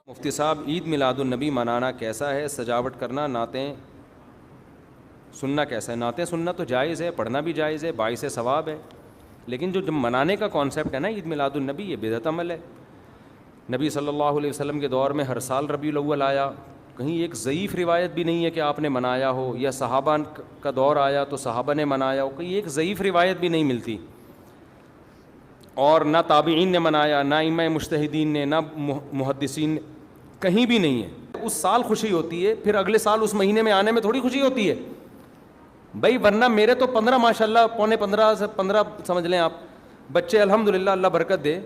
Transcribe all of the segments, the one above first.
مفتی صاحب، عید میلاد النبی منانا کیسا ہے؟ سجاوٹ کرنا، نعتیں سننا کیسا ہے؟ نعتیں سننا تو جائز ہے، پڑھنا بھی جائز ہے، باعث ثواب ہے، لیکن جو منانے کا کانسیپٹ ہے نا عید میلاد النبی، یہ بدعت عمل ہے۔ نبی صلی اللہ علیہ وسلم کے دور میں ہر سال ربیع الاول آیا، کہیں ایک ضعیف روایت بھی نہیں ہے کہ آپ نے منایا ہو، یا صحابہ کا دور آیا تو صحابہ نے منایا ہو، کہیں ایک ضعیف روایت بھی نہیں ملتی، اور نہ تابعین نے منایا، نہ ائمہ مجتہدین نے، نہ محدثین نے، کہیں بھی نہیں ہے۔ اس سال خوشی ہوتی ہے، پھر اگلے سال اس مہینے میں آنے میں تھوڑی خوشی ہوتی ہے بھائی، ورنہ میرے تو 15 ماشاءاللہ، پونے 15 سے 15 سمجھ لیں آپ، بچے الحمدللہ، اللہ برکت دے،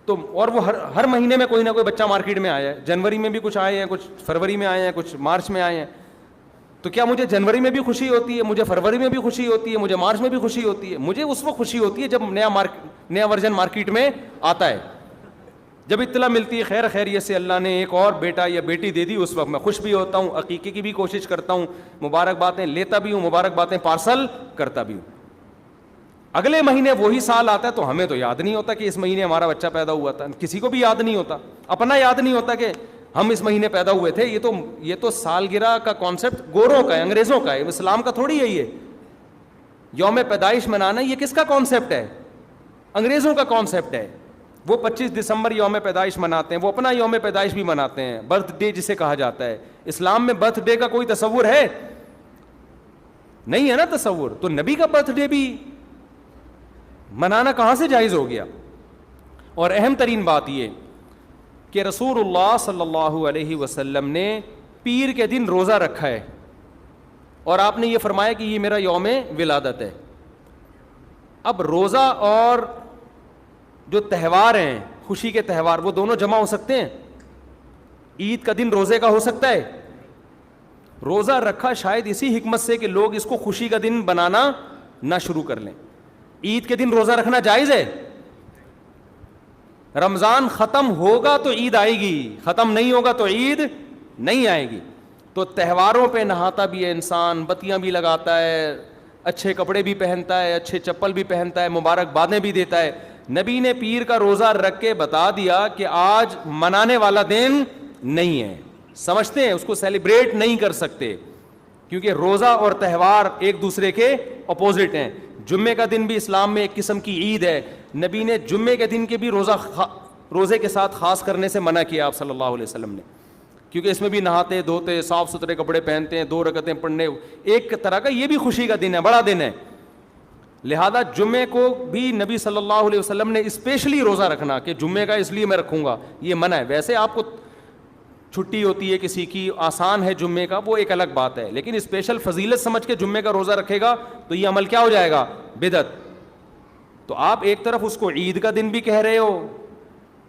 تو اور وہ ہر مہینے میں کوئی نہ کوئی بچہ مارکیٹ میں آیا ہے، جنوری میں بھی کچھ آئے ہیں، کچھ فروری میں آئے ہیں، کچھ مارچ میں آئے ہیں، تو کیا مجھے جنوری میں بھی خوشی ہوتی ہے؟ مجھے فروری میں بھی خوشی ہوتی ہے؟ مجھے مارچ میں بھی خوشی ہوتی ہے؟ مجھے اس وقت خوشی ہوتی ہے جب نیا ورژن مارکیٹ میں آتا ہے، جب اطلاع ملتی ہے خیر خیریت سے اللہ نے ایک اور بیٹا یا بیٹی دے دی، اس وقت میں خوش بھی ہوتا ہوں، عقیقے کی بھی کوشش کرتا ہوں، مبارک باتیں لیتا بھی ہوں، مبارک باتیں پارسل کرتا بھی ہوں۔ اگلے مہینے وہی سال آتا ہے تو ہمیں تو یاد نہیں ہوتا کہ اس مہینے ہمارا بچہ پیدا ہوا تھا، کسی کو بھی یاد نہیں ہوتا، اپنا یاد نہیں ہوتا کہ ہم اس مہینے پیدا ہوئے تھے۔ یہ تو سالگرہ کا کانسیپٹ گوروں کا ہے، انگریزوں کا ہے، اسلام کا تھوڑی ہے۔ یہ یوم پیدائش منانا یہ کس کا کانسیپٹ ہے؟ انگریزوں کا کانسیپٹ ہے۔ وہ 25 دسمبر یوم پیدائش مناتے ہیں، وہ اپنا یوم پیدائش بھی مناتے ہیں، برتھ ڈے جسے کہا جاتا ہے۔ اسلام میں برتھ ڈے کا کوئی تصور ہے؟ نہیں ہے نا تصور، تو نبی کا برتھ ڈے بھی منانا کہاں سے جائز ہو گیا؟ اور اہم ترین بات یہ کہ رسول اللہ صلی اللہ علیہ وسلم نے پیر کے دن روزہ رکھا ہے، اور آپ نے یہ فرمایا کہ یہ میرا یوم ولادت ہے۔ اب روزہ اور جو تہوار ہیں، خوشی کے تہوار، وہ دونوں جمع ہو سکتے ہیں؟ عید کا دن روزے کا ہو سکتا ہے؟ روزہ رکھا شاید اسی حکمت سے کہ لوگ اس کو خوشی کا دن بنانا نہ شروع کر لیں۔ عید کے دن روزہ رکھنا جائز ہے؟ رمضان ختم ہوگا تو عید آئے گی، ختم نہیں ہوگا تو عید نہیں آئے گی۔ تو تہواروں پہ نہاتا بھی ہے انسان، بتیاں بھی لگاتا ہے، اچھے کپڑے بھی پہنتا ہے، اچھے چپل بھی پہنتا ہے، مبارک بادیں بھی دیتا ہے۔ نبی نے پیر کا روزہ رکھ کے بتا دیا کہ آج منانے والا دن نہیں ہے، سمجھتے ہیں اس کو سیلیبریٹ نہیں کر سکتے، کیونکہ روزہ اور تہوار ایک دوسرے کے اپوزٹ ہیں۔ جمعے کا دن بھی اسلام میں ایک قسم کی عید ہے، نبی نے جمعے کے دن کے بھی روزے کے ساتھ خاص کرنے سے منع کیا آپ صلی اللہ علیہ وسلم نے، کیونکہ اس میں بھی نہاتے دھوتے، صاف ستھرے کپڑے پہنتے ہیں، 2 رکعتیں پڑھنے، ایک طرح کا یہ بھی خوشی کا دن ہے، بڑا دن ہے۔ لہذا جمعے کو بھی نبی صلی اللہ علیہ وسلم نے اسپیشلی روزہ رکھنا کہ جمعے کا اس لیے میں رکھوں گا، یہ منع ہے۔ ویسے آپ کو چھٹی ہوتی ہے کسی کی، آسان ہے جمعے کا، وہ ایک الگ بات ہے، لیکن اسپیشل فضیلت سمجھ کے جمعے کا روزہ رکھے گا تو یہ عمل کیا ہو جائے گا؟ بدعت۔ تو آپ ایک طرف اس کو عید کا دن بھی کہہ رہے ہو،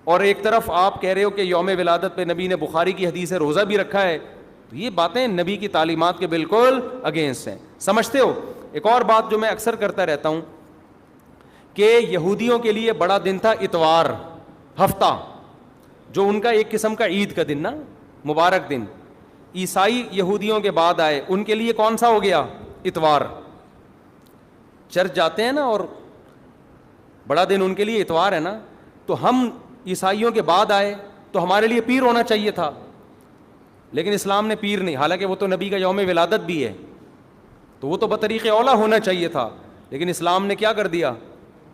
اور ایک طرف آپ کہہ رہے ہو کہ یوم ولادت پہ نبی نے بخاری کی حدیث ہے روزہ بھی رکھا ہے، تو یہ باتیں نبی کی تعلیمات کے بالکل اگینسٹ ہیں، سمجھتے ہو؟ ایک اور بات جو میں اکثر کرتا رہتا ہوں کہ یہودیوں کے لیے بڑا دن تھا اتوار، ہفتہ، جو ان کا ایک قسم کا عید کا دن نا، مبارک دن۔ عیسائی یہودیوں کے بعد آئے، ان کے لیے کون سا ہو گیا؟ اتوار۔ چرچ جاتے ہیں نا، اور بڑا دن ان کے لیے اتوار ہے نا، تو ہم عیسائیوں کے بعد آئے تو ہمارے لیے پیر ہونا چاہیے تھا، لیکن اسلام نے پیر نہیں، حالانکہ وہ تو نبی کا یوم ولادت بھی ہے، تو وہ تو بطریق اولا ہونا چاہیے تھا، لیکن اسلام نے کیا کر دیا؟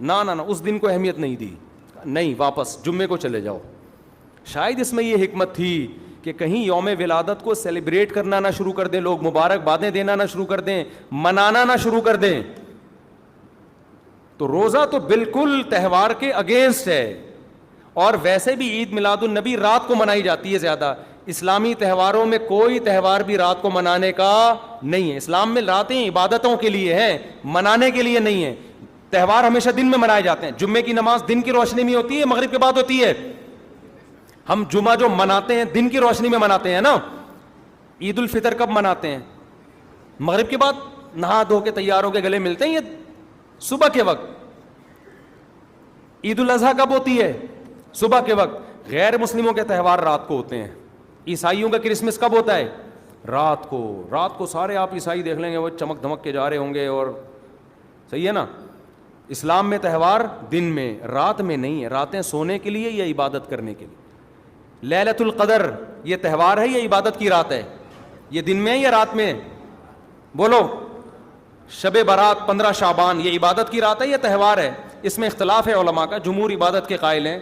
نہ اس دن کو اہمیت نہیں دی، نہیں، واپس جمعے کو چلے جاؤ۔ شاید اس میں یہ حکمت تھی کہ کہیں یوم ولادت کو سیلیبریٹ کرنا نہ شروع کر دیں لوگ، مبارک بادیں دینا نہ شروع کر دیں، منانا نہ شروع کر دیں۔ تو روزہ تو بالکل تہوار کے اگینسٹ ہے، اور ویسے بھی عید میلاد النبی رات کو منائی جاتی ہے زیادہ۔ اسلامی تہواروں میں کوئی تہوار بھی رات کو منانے کا نہیں ہے، اسلام میں راتیں عبادتوں کے لیے ہیں، منانے کے لیے نہیں ہے۔ تہوار ہمیشہ دن میں منائے جاتے ہیں، جمعے کی نماز دن کی روشنی میں ہوتی ہے، مغرب کے بعد ہوتی ہے۔ ہم جمعہ جو مناتے ہیں دن کی روشنی میں مناتے ہیں نا۔ عید الفطر کب مناتے ہیں؟ مغرب کے بعد نہا دھو کے تیار ہو کے گلے ملتے ہیں، یہ صبح کے وقت۔ عید الاضحیٰ کب ہوتی ہے؟ صبح کے وقت۔ غیر مسلموں کے تہوار رات کو ہوتے ہیں۔ عیسائیوں کا کرسمس کب ہوتا ہے؟ رات کو۔ رات کو سارے آپ عیسائی دیکھ لیں گے وہ چمک دھمک کے جا رہے ہوں گے، اور صحیح ہے نا۔ اسلام میں تہوار دن میں، رات میں نہیں ہے، راتیں سونے کے لیے یا عبادت کرنے کے لیے۔ لیلۃ القدر یہ تہوار ہے یا عبادت کی رات ہے؟ یہ دن میں ہے یا رات میں ہے؟ بولو. شب برات 15 شعبان یہ عبادت کی رات ہے یا تہوار ہے؟ اس میں اختلاف ہے علماء کا. جمہور عبادت کے قائل ہیں.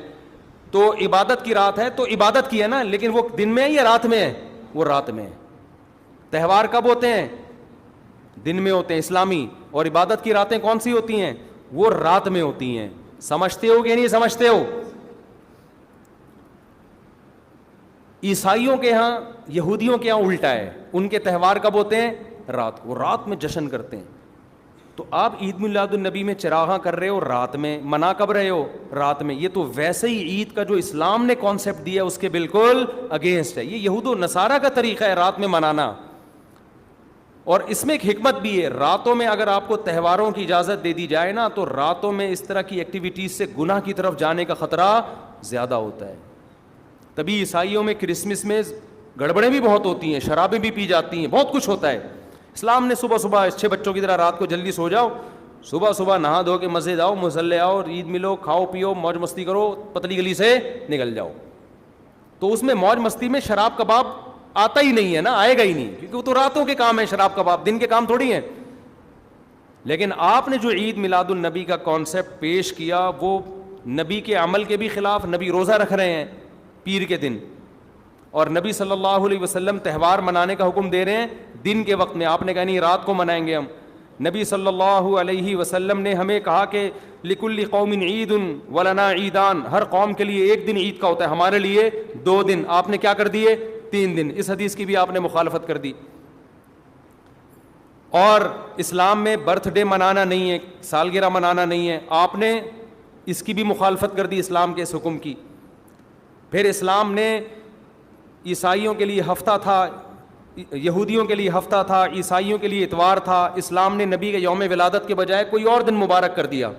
تو عبادت کی رات ہے تو عبادت کی ہے نا, لیکن وہ دن میں ہے یا رات میں ہے؟ وہ رات میں ہے. تہوار کب ہوتے ہیں؟ دن میں ہوتے ہیں اسلامی. اور عبادت کی راتیں کون سی ہوتی ہیں؟ وہ رات میں ہوتی ہیں. سمجھتے ہو کہ نہیں سمجھتے ہو؟ عیسائیوں کے ہاں, یہودیوں کے ہاں الٹا ہے. ان کے تہوار کب ہوتے ہیں؟ رات کو. رات میں جشن کرتے ہیں. تو آپ عید میلاد النبی میں چراغاں کر رہے ہو رات میں, منا کب رہے ہو؟ رات میں. یہ تو ویسے ہی عید کا جو اسلام نے کانسیپٹ دیا اس کے بالکل اگینسٹ ہے. یہ یہود و نصارہ کا طریقہ ہے رات میں منانا. اور اس میں ایک حکمت بھی ہے. راتوں میں اگر آپ کو تہواروں کی اجازت دے دی جائے نا, تو راتوں میں اس طرح کی ایکٹیویٹیز سے گناہ کی طرف جانے کا خطرہ زیادہ ہوتا ہے. تبھی عیسائیوں میں کرسمس میں گڑبڑیں بھی بہت ہوتی ہیں, شرابیں بھی پی جاتی ہیں, بہت کچھ ہوتا ہے. اسلام نے صبح صبح اچھے بچوں کی طرح رات کو جلدی سو جاؤ, صبح صبح نہا دھو کے مسجد آؤ, مصلی آؤ, عید ملو, کھاؤ پیو, موج مستی کرو, پتلی گلی سے نکل جاؤ. تو اس میں موج مستی میں شراب کباب آتا ہی نہیں ہے نا, آئے گا ہی نہیں, کیونکہ وہ تو راتوں کے کام ہے شراب کباب, دن کے کام تھوڑی ہیں. لیکن آپ نے جو عید میلاد النبی کا کانسیپٹ پیش کیا وہ نبی کے عمل کے بھی خلاف. نبی روزہ رکھ رہے ہیں پیر کے دن, اور نبی صلی اللہ علیہ وسلم تہوار منانے کا حکم دے رہے ہیں دن کے وقت میں. آپ نے کہا نہیں رات کو منائیں گے ہم. نبی صلی اللہ علیہ وسلم نے ہمیں کہا کہ لکل قوم عید ولنا عیدان, ہر قوم کے لیے ایک دن عید کا ہوتا ہے, ہمارے لیے 2 دن. آپ نے کیا کر دیے؟ 3 دن. اس حدیث کی بھی آپ نے مخالفت کر دی. اور اسلام میں برتھ ڈے منانا نہیں ہے, سالگرہ منانا نہیں ہے, آپ نے اس کی بھی مخالفت کر دی اسلام کے اس حکم کی. پھر اسلام نے عیسائیوں کے لیے ہفتہ تھا, یہودیوں کے لیے ہفتہ تھا, عیسائیوں کے لیے اتوار تھا. اسلام نے نبی کے یوم ولادت کے بجائے کوئی اور دن مبارک کر دیا.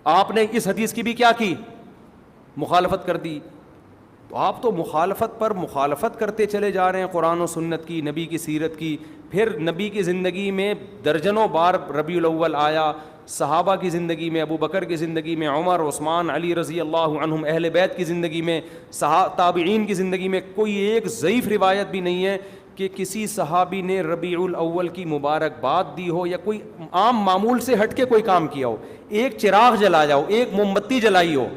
آپ نے اس حدیث کی بھی کیا کی؟ مخالفت کر دی. تو آپ تو مخالفت پر مخالفت کرتے چلے جا رہے ہیں, قرآن و سنت کی, نبی کی سیرت کی. پھر نبی کی زندگی میں درجنوں بار ربیع الاول آیا, صحابہ کی زندگی میں, ابو بکر کی زندگی میں, عمر, عثمان, علی رضی اللہ عنہم, اہل بیت کی زندگی میں, تابعین کی زندگی میں کوئی ایک ضعیف روایت بھی نہیں ہے کہ کسی صحابی نے ربیع الاول کی مبارکباد دی ہو یا کوئی عام معمول سے ہٹ کے کوئی کام کیا ہو. ایک چراغ جلایا ہو, ایک موم بتی جلائی ہو,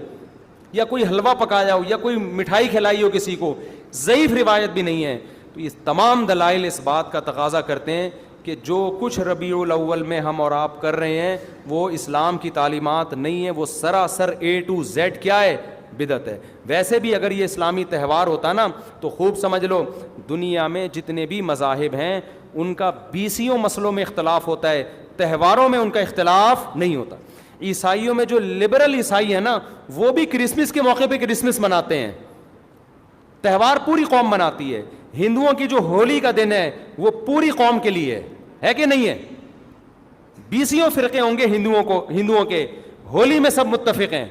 یا کوئی حلوہ پکایا ہو, یا کوئی مٹھائی کھلائی ہو کسی کو, ضعیف روایت بھی نہیں ہے. تو یہ تمام دلائل اس بات کا تقاضا کرتے ہیں کہ جو کچھ ربیع الاول میں ہم اور آپ کر رہے ہیں وہ اسلام کی تعلیمات نہیں ہے, وہ سراسر A to Z کیا ہے؟ بدعت ہے. ویسے بھی اگر یہ اسلامی تہوار ہوتا نا تو خوب سمجھ لو دنیا میں جتنے بھی مذاہب ہیں ان کا 20 مسئلوں میں اختلاف ہوتا ہے, تہواروں میں ان کا اختلاف نہیں ہوتا. عیسائیوں میں جو لبرل عیسائی ہیں نا وہ بھی کرسمس کے موقع پہ کرسمس مناتے ہیں, تہوار پوری قوم مناتی ہے. ہندوؤں کی جو ہولی کا دن ہے وہ پوری قوم کے لیے ہے کہ نہیں ہے؟ 20 فرقے ہوں گے ہندوؤں کے, ہولی میں سب متفق ہیں.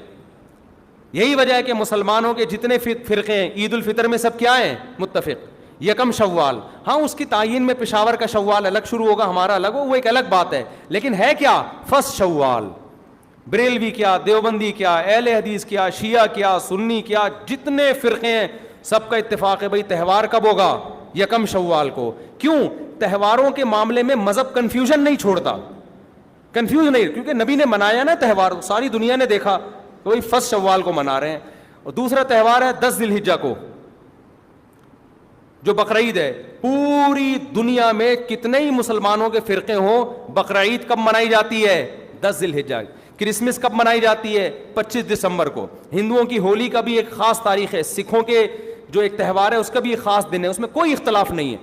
یہی وجہ ہے کہ مسلمانوں کے جتنے فرقے ہیں عید الفطر میں سب کیا ہیں؟ متفق. یکم شوال, ہاں اس کی تعین میں پشاور کا شوال الگ شروع ہوگا, ہمارا الگ ہو, وہ ایک الگ بات ہے, لیکن ہے کیا؟ فرسٹ شوال. بریلوی کیا, دیوبندی کیا, اہل حدیث کیا, شیعہ کیا, سنی کیا, جتنے فرقے ہیں سب کا اتفاق ہے بھائی تہوار کب ہوگا؟ یکم شوال کو. کیوں؟ تہواروں کے معاملے میں مذہب کنفیوژن نہیں چھوڑتا, کنفیوز نہیں, کیونکہ نبی نے منایا نا تہوار, ساری دنیا نے دیکھا تو وہی فرسٹ شوال کو منا رہے ہیں. اور دوسرا تہوار ہے 10 ذی الحجہ کو جو بقرعید ہے. پوری دنیا میں کتنے ہی مسلمانوں کے فرقے ہوں, بقرعید کب منائی جاتی ہے؟ 10 ذی الحجہ. کرسمس کب منائی جاتی ہے؟ 25 دسمبر کو. ہندوؤں کی ہولی کا بھی ایک خاص تاریخ ہے, سکھوں کے جو ایک تہوار ہے اس کا بھی ایک خاص دن ہے, اس میں کوئی اختلاف نہیں ہے.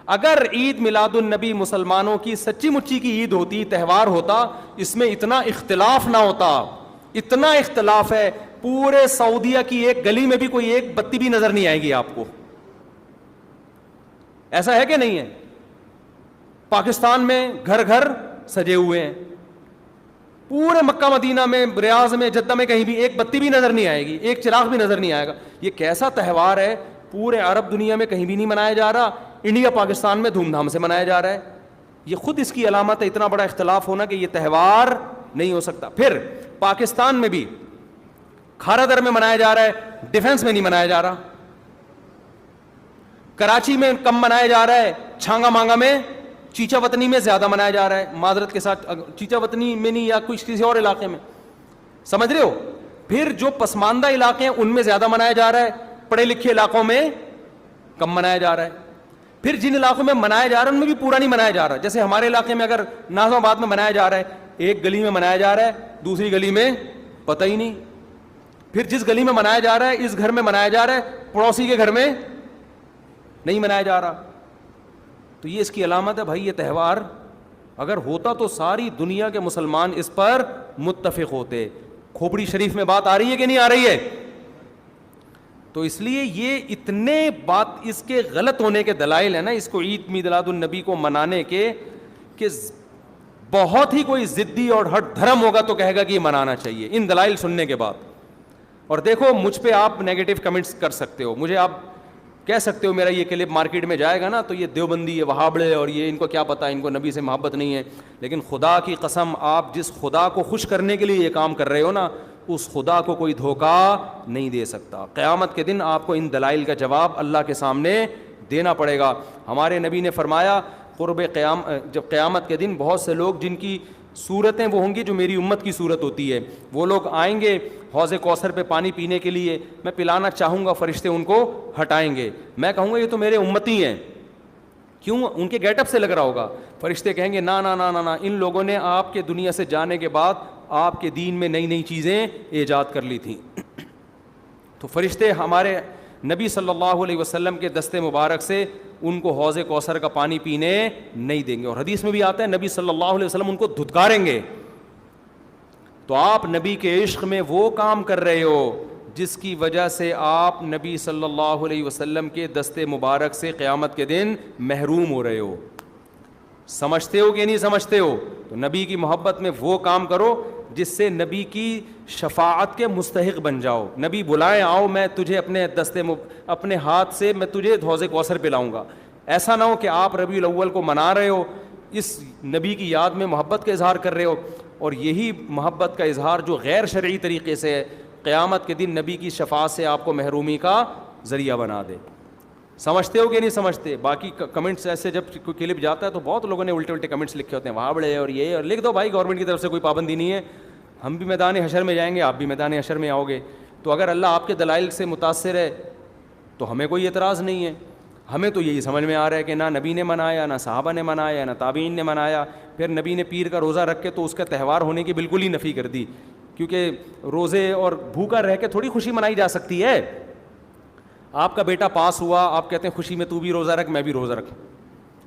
اگر عید میلاد النبی مسلمانوں کی سچی مچی کی عید ہوتی, تہوار ہوتا, اس میں اتنا اختلاف نہ ہوتا. اتنا اختلاف ہے, پورے سعودیہ کی ایک گلی میں بھی کوئی ایک بتی بھی نظر نہیں آئے گی آپ کو. ایسا ہے کہ نہیں ہے؟ پاکستان میں گھر گھر سجے ہوئے ہیں, پورے مکہ مدینہ میں, ریاض میں, جدہ میں کہیں بھی ایک بتی بھی نظر نہیں آئے گی, ایک چراغ بھی نظر نہیں آئے گا. یہ کیسا تہوار ہے؟ پورے عرب دنیا میں کہیں بھی نہیں منایا جا رہا, انڈیا پاکستان میں دھوم دھام سے منایا جا رہا ہے. یہ خود اس کی علامت ہے, اتنا بڑا اختلاف ہونا کہ یہ تہوار نہیں ہو سکتا. پھر پاکستان میں بھی کھارا در میں منایا جا رہا ہے, ڈیفنس میں نہیں منایا جا رہا. کراچی میں کم منایا جا رہا ہے, چھانگا مانگا میں, چیچا وطنی میں زیادہ منایا جا رہا ہے, معذرت کے ساتھ چیچا وطنی میں نہیں, یا کچھ کسی اور علاقے میں, سمجھ رہے ہو. پھر جو پسماندہ علاقے ہیں ان میں زیادہ منایا جا رہا ہے, پڑھے لکھے علاقوں میں کم منایا جا رہا ہے. پھر جن علاقوں میں منایا جا رہا ہے ان میں بھی پورا نہیں منایا جا رہا. جیسے ہمارے علاقے میں اگر ناظم آباد میں منایا جا رہا ہے, ایک گلی میں منایا جا رہا ہے, دوسری گلی میں پتہ ہی نہیں. پھر جس گلی میں منایا جا رہا ہے, اس گھر میں منایا جا رہا ہے, پڑوسی کے گھر میں نہیں منایا جا رہا. تو یہ اس کی علامت ہے بھائی. یہ تہوار اگر ہوتا تو ساری دنیا کے مسلمان اس پر متفق ہوتے. کھوپڑی شریف میں بات آ رہی ہے کہ نہیں آ رہی ہے؟ تو اس لیے یہ اتنے بات اس کے غلط ہونے کے دلائل ہیں نا, اس کو عید میلاد النبی کو منانے کے, کہ بہت ہی کوئی ضدی اور ہٹ دھرم ہوگا تو کہے گا کہ یہ منانا چاہیے ان دلائل سننے کے بعد. اور دیکھو مجھ پہ آپ نیگیٹو کمنٹس کر سکتے ہو, مجھے آپ کہہ سکتے ہو میرا یہ کلپ مارکیٹ میں جائے گا نا تو یہ دیوبندی, یہ وہابڑے, اور یہ ان کو کیا پتہ, ان کو نبی سے محبت نہیں ہے. لیکن خدا کی قسم, آپ جس خدا کو خوش کرنے کے لیے یہ کام کر رہے ہو نا, اس خدا کو کوئی دھوکہ نہیں دے سکتا. قیامت کے دن آپ کو ان دلائل کا جواب اللہ کے سامنے دینا پڑے گا. ہمارے نبی نے فرمایا جب قیامت کے دن بہت سے لوگ جن کی صورتیں وہ ہوں گی جو میری امت کی صورت ہوتی ہے, وہ لوگ آئیں گے حوض کوثر پہ پانی پینے کے لیے, میں پلانا چاہوں گا, فرشتے ان کو ہٹائیں گے, میں کہوں گا یہ تو میرے امتی ہیں. کیوں؟ ان کے گیٹ اپ سے لگ رہا ہوگا. فرشتے کہیں گے نا نا نا نا نا, ان لوگوں نے آپ کے دنیا سے جانے کے بعد آپ کے دین میں نئی نئی چیزیں ایجاد کر لی تھیں. تو فرشتے ہمارے نبی صلی اللہ علیہ وسلم کے دستے مبارک سے ان کو حوض کوثر کا پانی پینے نہیں دیں گے. اور حدیث میں بھی آتا ہے نبی صلی اللہ علیہ وسلم ان کو دھتکاریں گے. تو آپ نبی کے عشق میں وہ کام کر رہے ہو جس کی وجہ سے آپ نبی صلی اللہ علیہ وسلم کے دستے مبارک سے قیامت کے دن محروم ہو رہے ہو. سمجھتے ہو کہ نہیں سمجھتے ہو؟ تو نبی کی محبت میں وہ کام کرو جس سے نبی کی شفاعت کے مستحق بن جاؤ. نبی بلائیں, آؤ میں تجھے اپنے ہاتھ سے میں تجھے حوض کوثر پلاؤں گا. ایسا نہ ہو کہ آپ ربیع الاول کو منا رہے ہو, اس نبی کی یاد میں محبت کا اظہار کر رہے ہو, اور یہی محبت کا اظہار جو غیر شرعی طریقے سے ہے, قیامت کے دن نبی کی شفاعت سے آپ کو محرومی کا ذریعہ بنا دے. سمجھتے ہو کہ نہیں سمجھتے؟ باقی کمنٹس ایسے جب کوئی کلپ جاتا ہے تو بہت لوگوں نے الٹے الٹے کمنٹس لکھے ہوتے ہیں, وہاں بڑے اور یہ, اور لکھ دو بھائی گورنمنٹ کی طرف سے کوئی پابندی نہیں ہے, ہم بھی میدان حشر میں جائیں گے, آپ بھی میدان حشر میں آؤ گے. تو اگر اللہ آپ کے دلائل سے متاثر ہے تو ہمیں کوئی اعتراض نہیں ہے. ہمیں تو یہی سمجھ میں آ رہا ہے کہ نہ نبی نے منایا, نہ صحابہ نے منایا, نہ تابعین نے منایا. پھر نبی نے پیر کا روزہ رکھ کے تو اس کا تہوار ہونے کی بالکل ہی نفی کر دی, کیونکہ روزے اور بھوکا رہ کے تھوڑی خوشی منائی جا سکتی ہے. آپ کا بیٹا پاس ہوا, آپ کہتے ہیں خوشی میں تو بھی روزہ رکھ, میں بھی روزہ رکھوں.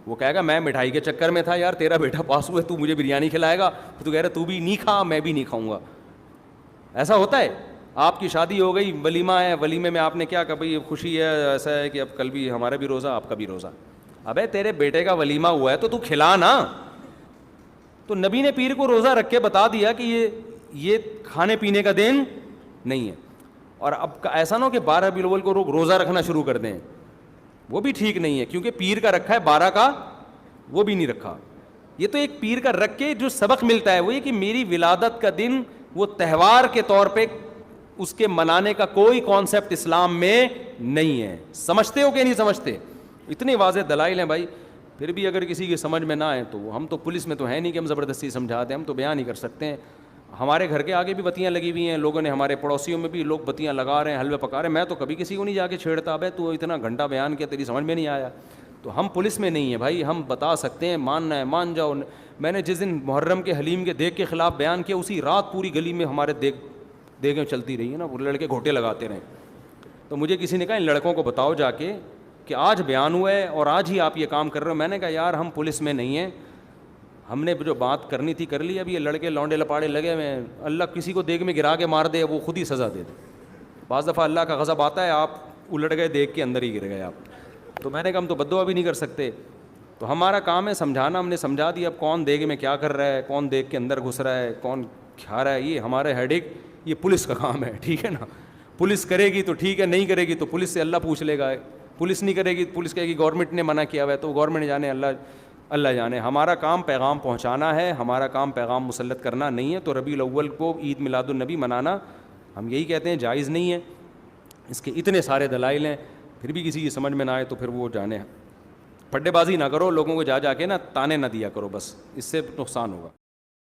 وہ کہے گا میں مٹھائی کے چکر میں تھا یار, تیرا بیٹا پاس ہوا ہے, تو مجھے بریانی کھلائے گا, تو کہہ رہا تو بھی نہیں کھا, میں بھی نہیں کھاؤں گا. ایسا ہوتا ہے. آپ کی شادی ہو گئی, ولیمہ ہے, ولیمے میں آپ نے کیا کہا بھائی خوشی ہے, ایسا ہے کہ اب کل بھی ہمارا بھی روزہ, آپ کا بھی روزہ. ابے تیرے بیٹے کا ولیمہ ہوا ہے تو کھلا نا. تو نبی نے پیر کو روزہ رکھ کے بتا دیا کہ یہ کھانے پینے کا دن نہیں ہے. اور اب ایسا نہ ہو کہ 12 ربیع الاول کو روزہ رکھنا شروع کر دیں, وہ بھی ٹھیک نہیں ہے, کیونکہ پیر کا رکھا ہے 12 کا وہ بھی نہیں رکھا. یہ تو ایک پیر کا رکھ کے جو سبق ملتا ہے وہ یہ کہ میری ولادت کا دن وہ تہوار کے طور پہ اس کے منانے کا کوئی کانسیپٹ اسلام میں نہیں ہے. سمجھتے ہو کہ نہیں سمجھتے؟ اتنے واضح دلائل ہیں بھائی. پھر بھی اگر کسی کی سمجھ میں نہ آئے تو ہم تو پولیس میں تو ہے نہیں کہ ہم زبردستی سمجھا دیں, ہم تو بیان ہی کر سکتے ہیں. ہمارے گھر کے آگے بھی بتیاں لگی ہوئی ہیں, لوگوں نے, ہمارے پڑوسیوں میں بھی لوگ بتیاں لگا رہے ہیں, حلوے پکا رہے ہیں. میں تو کبھی کسی کو نہیں جا کے چھیڑتا, بھائی تو اتنا گھنٹہ بیان کیا, تیری سمجھ میں نہیں آیا. تو ہم پولیس میں نہیں ہیں بھائی, ہم بتا سکتے ہیں, ماننا ہے مان جاؤ. میں نے جس دن محرم کے حلیم کے دیگ کے خلاف بیان کیا, اسی رات پوری گلی میں ہمارے دیگیں چلتی رہی ہیں نا, وہ لڑکے گھوٹے لگاتے رہے. تو مجھے کسی نے کہا ان لڑکوں کو بتاؤ جا کے کہ آج بیان ہوا ہے اور آج ہی آپ یہ کام کر رہے ہو. میں نے کہا یار ہم پولیس میں نہیں ہیں, ہم نے جو بات کرنی تھی کر لی. اب یہ لڑکے لونڈے لپاڑے لگے ہوئے ہیں, اللہ کسی کو دیگ میں گرا کے مار دے, وہ خود ہی سزا دے دے. بعض دفعہ اللہ کا غضب آتا ہے, آپ الٹ گئے دیگ کے اندر ہی گر گئے آپ. تو میں نے کہا ہم تو بددعا بھی نہیں کر سکتے, تو ہمارا کام ہے سمجھانا. ہم نے سمجھا دیا. اب کون دیگ میں کیا کر رہا ہے, کون دیگ کے اندر گھس رہا ہے, کون کھا رہا ہے, یہ ہمارے ہیڈ ایک, یہ پولیس کا کام ہے, ٹھیک ہے نا. پولیس کرے گی تو ٹھیک ہے, نہیں کرے گی تو پولیس سے اللہ پوچھ لے گا. پولیس نہیں کرے گی, پولیس کہے گی گورنمنٹ نے منع کیا ہوا ہے, تو گورنمنٹ جانے, اللہ جانے. ہمارا کام پیغام پہنچانا ہے, ہمارا کام پیغام مسلط کرنا نہیں ہے. تو ربیع الاول کو عید میلاد النبی منانا ہم یہی کہتے ہیں جائز نہیں ہے. اس کے اتنے سارے دلائل ہیں. پھر بھی کسی کی سمجھ میں نہ آئے تو پھر وہ جانے. پھڈے بازی نہ کرو، لوگوں کو جا کے نا تانے نہ دیا کرو، بس اس سے نقصان ہوگا.